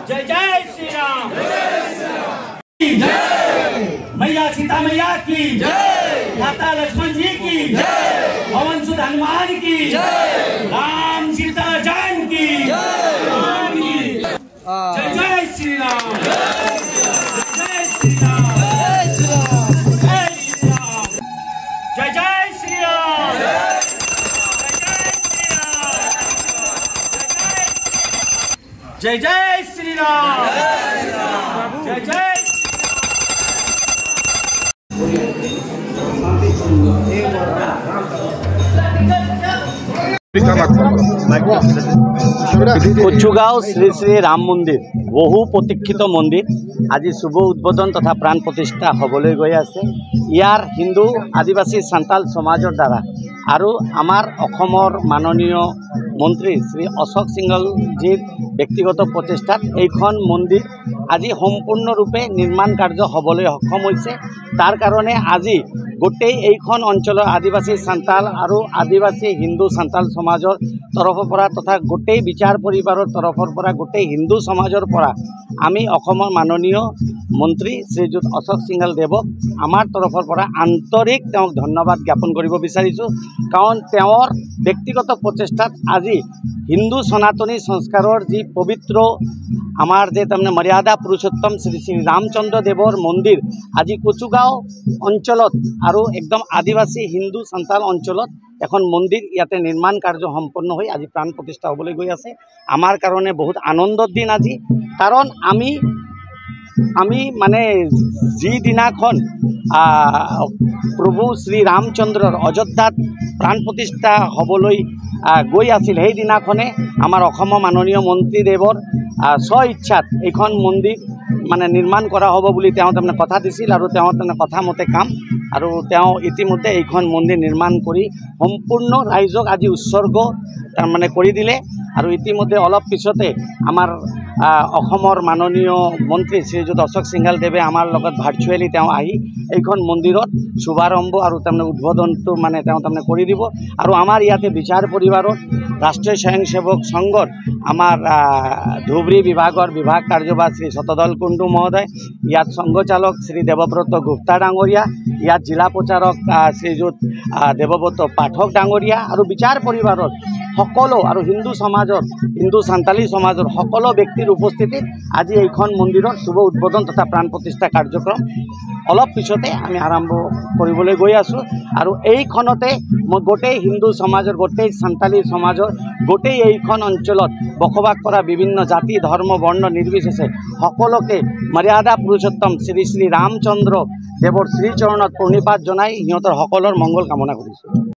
जय जय श्री राम। मैया सीता मैया की जय, माता लक्ष्मण जी की जय, पवन सुत हनुमान की जय, राम सीता जान की जय। जय जय श्री राम। जय श्री राम। जय श्री राम। जय जय श्री राम। जय जय श्री राम। जय जय কচুগাঁও শ্রী শ্রী রাম মন্দির বহু প্রতীক্ষিত মন্দির আজি শুভ উদ্বোধন তথা প্রাণ প্ৰতিষ্ঠা হবলৈ গৈ আছে। ইয়াৰ হিন্দু আদিবাসী সান্তাল সমাজৰ দ্বাৰা আৰু আমাৰ অসমৰ মাননীয় মন্ত্ৰী শ্ৰী অশোক সিংহলজীৰ ব্যক্তিগত প্ৰচেষ্টাত এইখন মন্দিৰ আজি সম্পূৰ্ণৰূপে নিৰ্মাণ কাৰ্য হ'বলৈ সক্ষম হৈছে। তাৰ কাৰণে আজি গোটেই এইখন অঞ্চলৰ আদিবাসী সান্তাল আৰু আদিবাসী হিন্দু সান্তাল সমাজৰ তৰফৰ পৰা তথা গোটেই বিচাৰ পৰিবাৰৰ তৰফৰ পৰা গোটেই হিন্দু সমাজৰ পৰা আমি অসমৰ মাননীয় মন্ত্ৰী শ্ৰীযুত অশোক সিংহলদেৱক আমাৰ তৰফৰ পৰা আন্তৰিক তেওঁক ধন্যবাদ জ্ঞাপন কৰিব বিচাৰিছোঁ। কাৰণ তেওঁৰ ব্যক্তিগত প্ৰচেষ্টাত আজি হিন্দু সনাতনী সংস্কাৰৰ যি পবিত্ৰ আমাৰ যে তাৰমানে মৰ্যাদা পুৰুষোত্তম শ্ৰী শ্ৰী ৰামচন্দ্ৰ দেৱৰ মন্দিৰ আজি কচুগাঁও অঞ্চলত আৰু একদম আদিবাসী হিন্দু সান্তাল অঞ্চলত এখন মন্দিৰ ইয়াতে নিৰ্মাণ কাৰ্য সম্পন্ন হৈ আজি প্ৰাণ প্ৰতিষ্ঠা হ'বলৈ গৈ আছে। আমাৰ কাৰণে বহুত আনন্দৰ দিন আজি। কাৰণ আমি মানে যিদিনাখন প্ৰভু শ্ৰী ৰামচন্দ্ৰৰ অযোধ্যাত প্ৰাণ প্ৰতিষ্ঠা হ'বলৈ গৈ আছিল সেইদিনাখনে আমাৰ অসমৰ মাননীয় মন্ত্ৰীদেৱৰ স্ব ইচ্ছাত এইখন মন্দিৰ মানে নিৰ্মাণ কৰা হ'ব বুলি তেওঁ তাৰমানে কথা দিছিল আৰু তেওঁ তাৰমানে কথা মতে কাম আৰু তেওঁ ইতিমধ্যে এইখন মন্দিৰ নিৰ্মাণ কৰি সম্পূৰ্ণ ৰাইজক আজি উৎসৰ্গ তাৰমানে কৰি দিলে। আৰু ইতিমধ্যে অলপ পিছতে আমাৰ অসমৰ মাননীয় মন্ত্ৰী শ্ৰীযুত অশোক সিংহলদেৱে আমাৰ লগত ভাৰ্চুৱেলি তেওঁ আহি এইখন মন্দিৰত শুভাৰম্ভ আৰু তাৰমানে উদ্বোধনটো মানে তেওঁ তাৰমানে কৰি দিব। আৰু আমাৰ ইয়াতে বিচাৰ পৰিবাৰৰ ৰাষ্ট্ৰীয় স্বয়ংসেৱক সংঘৰ আমাৰ ধুবুৰী বিভাগৰ বিভাগ কাৰ্যবাহ শ্ৰী শতদল কুণ্ডু মহোদয়, ইয়াত সংঘচালক শ্ৰী দেৱব্ৰত গুপ্তা ডাঙৰীয়া, ইয়াত জিলা প্ৰচাৰক শ্ৰীযুত দেৱব্ৰত পাঠক ডাঙৰীয়া আৰু বিচাৰ পৰিবাৰৰ সকলো আৰু হিন্দু সমাজৰ হিন্দু সান্তালী সমাজৰ সকলো ব্যক্তিৰ উপস্থিতিত আজি এইখন মন্দিৰৰ শুভ উদ্বোধন তথা প্ৰাণ প্ৰতিষ্ঠা কাৰ্যক্ৰম অলপ পিছতে আমি আৰম্ভ কৰিবলৈ গৈ আছোঁ। আৰু এইখনতে মই গোটেই হিন্দু সমাজৰ গোটেই সান্তালী সমাজৰ গোটেই এইখন অঞ্চলত বসবাস কৰা বিভিন্ন জাতি ধৰ্ম বৰ্ণ নিৰ্বিশেষে সকলোকে মৰ্যাদা পুৰুষোত্তম শ্ৰী শ্ৰী ৰামচন্দ্ৰ দেৱৰ শ্ৰীচৰণত প্ৰণিপাত জনাই সিহঁতৰ সকলৰ মংগল কামনা কৰিছোঁ।